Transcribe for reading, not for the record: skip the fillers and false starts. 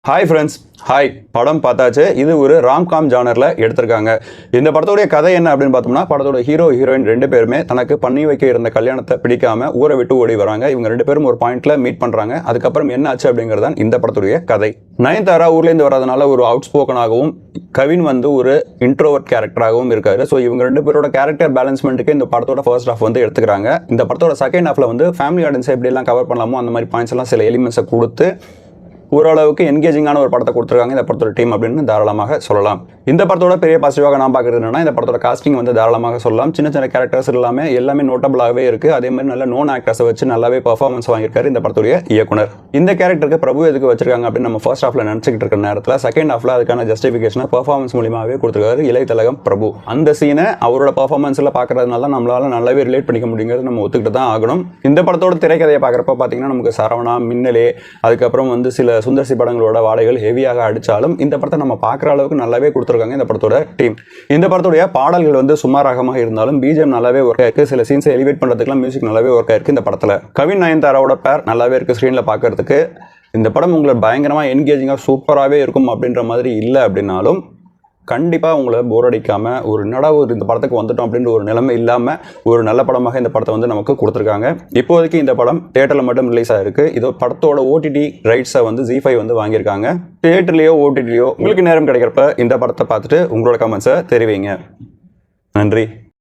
Hi friends, hi. படம் பார்த்தாச்சு. இது ஒரு ராம்காம் ஜானரில் எடுத்திருக்காங்க. இந்த படத்தோடைய கதை என்ன அப்படின்னு பார்த்தோம்னா, படத்தோட ஹீரோ ஹீரோயின் ரெண்டு பேருமே தனக்கு பண்ணி வைக்க இருந்த கல்யாணத்தை பிடிக்காம ஊரை விட்டு ஓடி வராங்க. இவங்க ரெண்டு பேரும் ஒரு பாயிண்ட்ல மீட் பண்றாங்க. அதுக்கப்புறம் என்ன ஆச்சு அப்படிங்கிறது தான் இந்த படத்துடைய கதை. நயன்தாரா ஊர்லேருந்து வரதுனால ஒரு அவுட் ஸ்போக்கனாகவும், கவின் வந்து ஒரு இன்ட்ரோவர்ட் கேரக்டராகவும் இருக்காரு. ஸோ இவங்க ரெண்டு பேரோட கேரக்டர் பேலன்ஸ்மெண்ட்டுக்கு இந்த படத்தோட ஃபர்ஸ்ட் ஹாஃப் வந்து எடுத்துக்கிறாங்க. இந்த படத்தோட செகண்ட் ஹாஃப்ல வந்து ஃபேமிலி ஆடியன்ஸை எப்படியெல்லாம் கவர் பண்ணலாமோ அந்த மாதிரி பாயிண்ட்ஸ் எல்லாம் சில எலிமெண்ட்ஸை கொடுத்து ஓரளவுக்கு என்கேஜிங்கான ஒரு படத்தை கொடுத்துருக்காங்க இந்த படத்தோட டீம் அப்படின்னு தாராளமாக சொல்லலாம். இந்த படத்தோட பெரிய பாசிட்டிவாக நான் பார்க்குறது என்னன்னா, இந்த படத்தோட காஸ்டிங் வந்து தாராளமாக சொல்லலாம். சின்ன சின்ன கேரக்டர்ஸ் எல்லாமே நோட்டபிளாகவே இருக்குது. அதே மாதிரி நல்ல நோன் ஆக்டர்ஸை வச்சு நல்லாவே பர்ஃபார்மன்ஸ் வாங்கியிருக்காரு இந்த படத்துடைய இயக்குனர். இந்த கேரக்டருக்கு பிரபு எதுக்கு வச்சிருக்காங்க அப்படின்னு நம்ம ஃபர்ஸ்ட் ஹாஃப்ல நினச்சிக்கிட்டு இருக்கிற நேரத்தில் செகண்ட் ஹாஃப்ல அதுக்கான ஜஸ்டிஃபிகேஷனை பர்ஃபார்மன்ஸ் மூலியமாகவே கொடுத்துருக்காரு இளையதலகம் பிரபு. அந்த சீனை அவரோட பர்ஃபார்மன்ஸில் பார்க்கறதுனால நம்மளால நல்லாவே ரிலேட் பண்ணிக்க முடியுங்கிறது நம்ம ஒத்துக்கிட்டு தான் ஆகணும். இந்த படத்தோட திரைக்கதையை பார்க்குறப்ப பார்த்தீங்கன்னா நமக்கு சரவணா, மின்னலே, அதுக்கப்புறம் வந்து சில சுந்தர்சி படங்களோட வாடைகள் ஹெவியாக அடித்தாலும் இந்த படத்தை நம்ம பார்க்குற அளவுக்கு நல்லாவே கொடுத்துருக்காங்க இந்த படத்தோட டீம். இந்த படத்துடைய பாடல்கள் வந்து சுமாராகமாக இருந்தாலும் பிஜிஎம் நல்லாவே ஒர்க் ஆயிருக்கு. சில சீன்ஸை எலிவேட் பண்ணுறதுக்குலாம் மியூசிக் நல்லாவே ஒர்க் ஆயிருக்கு இந்த படத்தில். கவின் நயன்தாராவோட பேர் நல்லாவே இருக்குது ஸ்க்ரீனில் பார்க்கறதுக்கு. இந்த படம் உங்களை பயங்கரமாக என்கேஜிங்காக சூப்பராகவே இருக்கும் அப்படின்ற மாதிரி இல்லை அப்படின்னாலும் கண்டிப்பாக உங்களை போர் அடிக்காமல் ஒரு இந்த படத்துக்கு வந்துட்டோம் அப்படின்ற ஒரு நிலைமை இல்லாமல் ஒரு நல்ல படமாக இந்த படத்தை வந்து நமக்கு கொடுத்துருக்காங்க. இப்போதைக்கு இந்த படம் தியேட்டரில் மட்டும் ரிலீஸ் ஆகிருக்கு. இதோ படத்தோட ஓடிடி ரைட்ஸை வந்து ZEE5 வந்து வாங்கியிருக்காங்க. தியேட்டர்லேயோ ஓடிடிலையோ உங்களுக்கு நேரம் கிடைக்கிறப்ப இந்த படத்தை பார்த்துட்டு உங்களோட கமெண்ட்ஸை தெரிவிங்க. நன்றி.